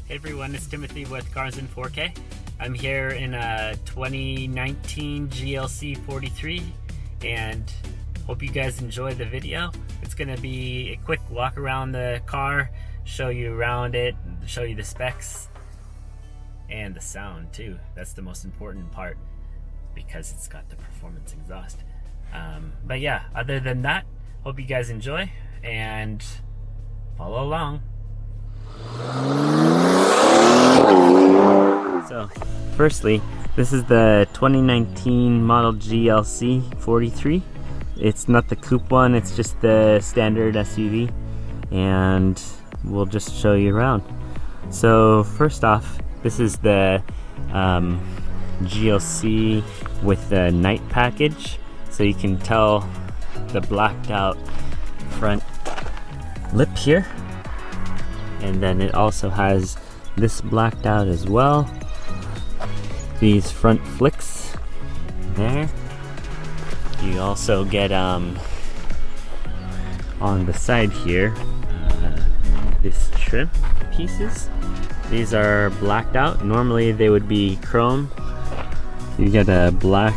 Hey everyone, it's Timothy with Cars in 4K. I'm here in a 2019 GLC 43 and hope you guys enjoy the video. It's going to be a quick walk around the car, show you around it, show you the specs and the sound too. That's the most important part because it's got the performance exhaust. But yeah, other than that, hope you guys enjoy and follow along. So, firstly, this is the 2019 model GLC 43. It's not the coupe one, it's just the standard SUV, and we'll just show you around. So, first off, this is the GLC with the night package, so you can tell the blacked out front lip here, and then it also has this blacked out as well. These front flicks there. You also get on the side here this trim pieces. These are blacked out. Normally they would be chrome. You get a black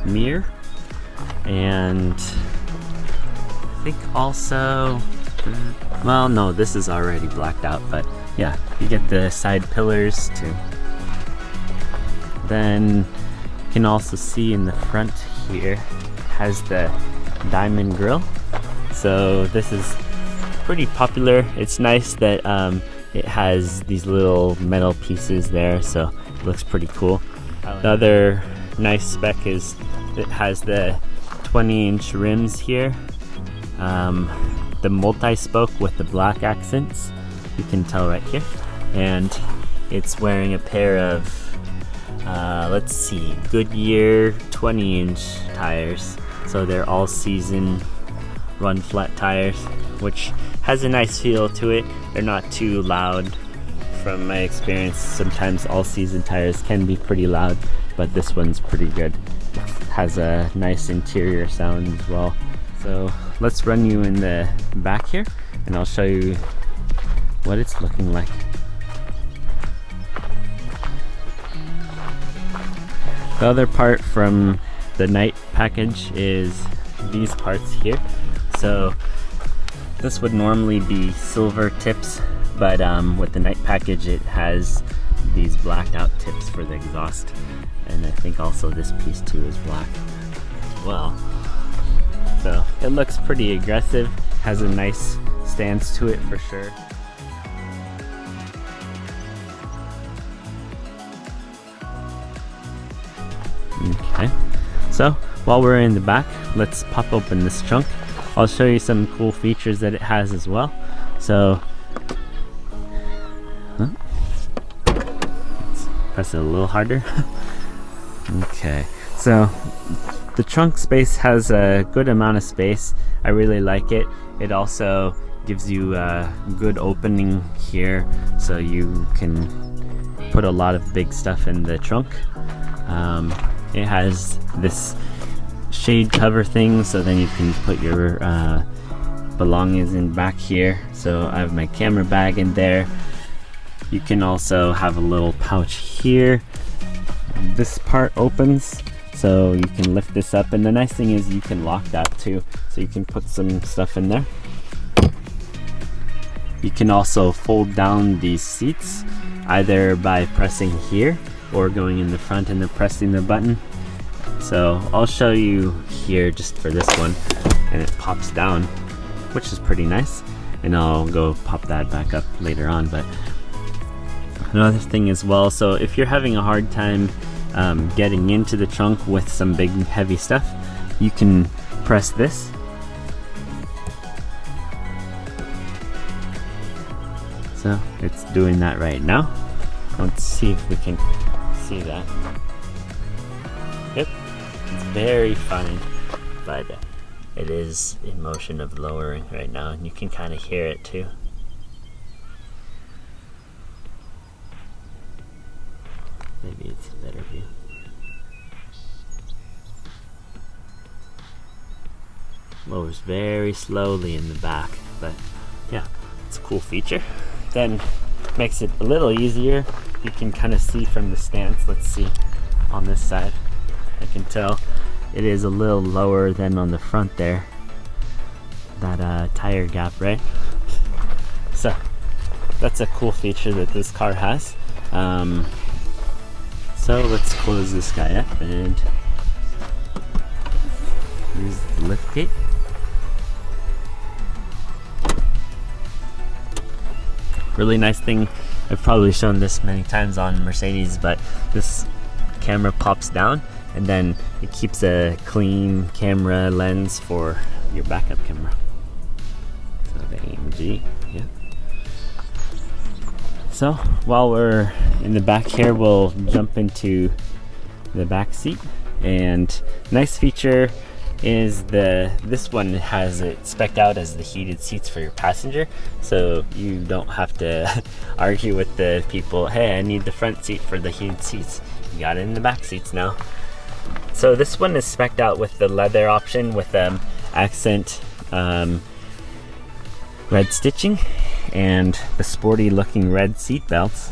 mirror, and I think also, well, no, this is already blacked out, but yeah, you get the side pillars too. Then you can also see in the front here has the diamond grille. So this is pretty popular. It's nice that it has these little metal pieces there, so it looks pretty cool. The other nice spec is it has the 20-inch rims here. The multi-spoke with the black accents, you can tell right here. And it's wearing a pair of let's see, Goodyear 20-inch tires. So they're all season run flat tires, which has a nice feel to it. They're not too loud. From my experience, sometimes all season tires can be pretty loud, but this one's pretty good. It has a nice interior sound as well. So let's run you in the back here and I'll show you what it's looking like. The other part from the night package is these parts here. So this would normally be silver tips, but with the night package it has these blacked out tips for the exhaust, and I think also this piece too is black as well. So it looks pretty aggressive, has a nice stance to it for sure. Okay, so while we're in the back, let's pop open this trunk. I'll show you some cool features that it has as well. So let's press it a little harder. Okay, so the trunk space has a good amount of space. I really like it. It also gives you a good opening here, so you can put a lot of big stuff in the trunk. It has this shade cover thing, so then you can put your belongings in back here. So I have my camera bag in there. You can also have a little pouch here. This part opens, so you can lift this up, and the nice thing is you can lock that too, so you can put some stuff in there. You can also fold down these seats either by pressing here or going in the front and then pressing the button. So I'll show you here just for this one, and it pops down, which is pretty nice, and I'll go pop that back up later on. But another thing as well, so if you're having a hard time getting into the trunk with some big heavy stuff, you can press this. So it's doing that right now. Let's see if we can see that. Yep, it's very fine, but it is in motion of lowering right now, and you can kind of hear it too. Maybe it's a better view. Lowers very slowly in the back, but yeah, it's a cool feature. Then makes it a little easier. You can kind of see from the stance. Let's see on this side. I can tell it is a little lower than on the front there. That tire gap, right? So that's a cool feature that this car has. So let's close this guy up, and here's the liftgate. Really nice thing, I've probably shown this many times on Mercedes, but this camera pops down and then it keeps a clean camera lens for your backup camera. So the AMG, yeah. So while we're in the back here, we'll jump into the back seat. And nice feature is this one has it spec'd out as the heated seats for your passenger, so you don't have to argue with the people, hey, I need the front seat for the heated seats. You got it in the back seats now. So this one is spec'd out with the leather option with accent red stitching and the sporty looking red seat belts,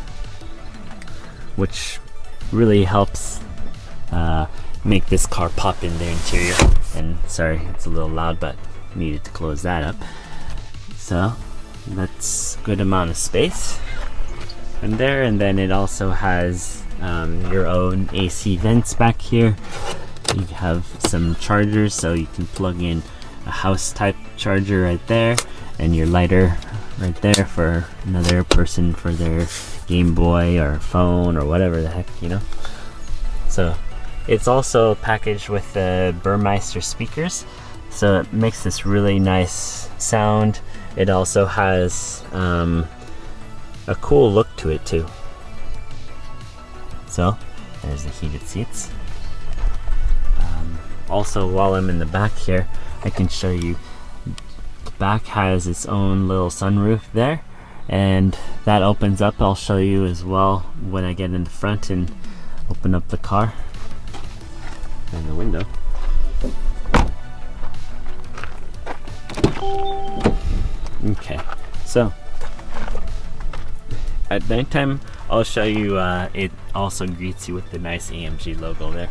which really helps make this car pop in the interior. And sorry, it's a little loud, but needed to close that up. So that's a good amount of space in there. And then it also has your own AC vents back here. You have some chargers, so you can plug in a house type charger right there, and your lighter right there for another person for their Game Boy or phone or whatever the heck, you know. So it's also packaged with the Burmeister speakers, so it makes this really nice sound. It also has a cool look to it too. So there's the heated seats. Also, while I'm in the back here, I can show you the back has its own little sunroof there, and that opens up. I'll show you as well when I get in the front and open up the car and the window. Okay, so at nighttime I'll show you, it also greets you with the nice AMG logo there.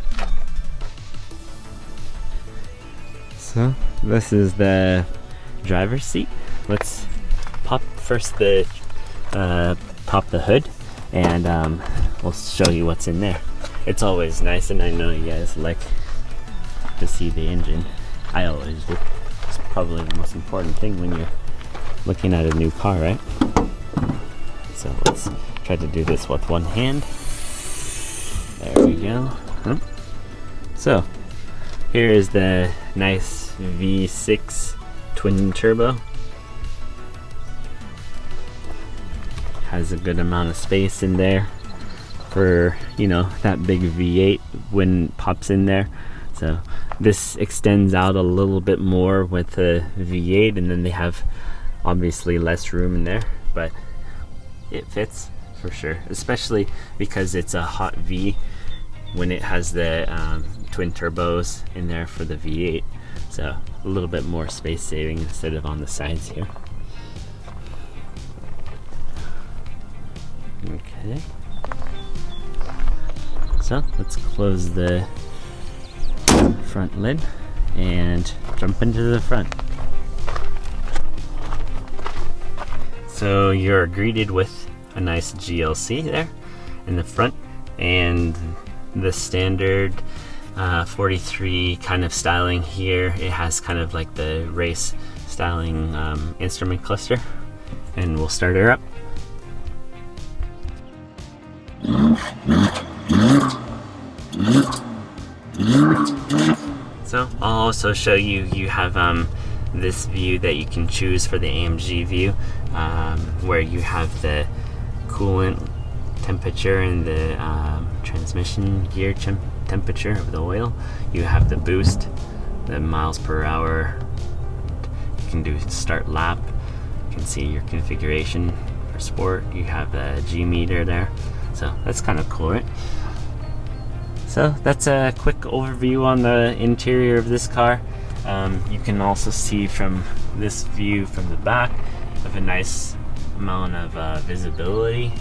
So this is the driver's seat. Let's pop first the pop the hood, and we'll show you what's in there. It's always nice, and I know you guys like to see the engine. I always do. It's probably the most important thing when you're looking at a new car, right? So let's try to do this with one hand. There we go. So here is the nice V6 twin turbo. Has a good amount of space in there for, you know, that big V8 when it pops in there. So this extends out a little bit more with the V8, and then they have obviously less room in there, but it fits for sure, especially because it's a hot V when it has the twin turbos in there for the V8. So a little bit more space saving instead of on the sides here. Okay, so let's close the front lid and jump into the front. So you're greeted with a nice GLC there in the front, and the standard 43 kind of styling here. It has kind of like the race styling instrument cluster, and we'll start her up. So I'll also show you, you have this view that you can choose for the AMG view, where you have the coolant temperature and the transmission gear temperature of the oil. You have the boost, the miles per hour. You can do start lap. You can see your configuration for sport. You have the G meter there. So that's kind of cool, right? So that's a quick overview on the interior of this car. You can also see from this view from the back of a nice amount of visibility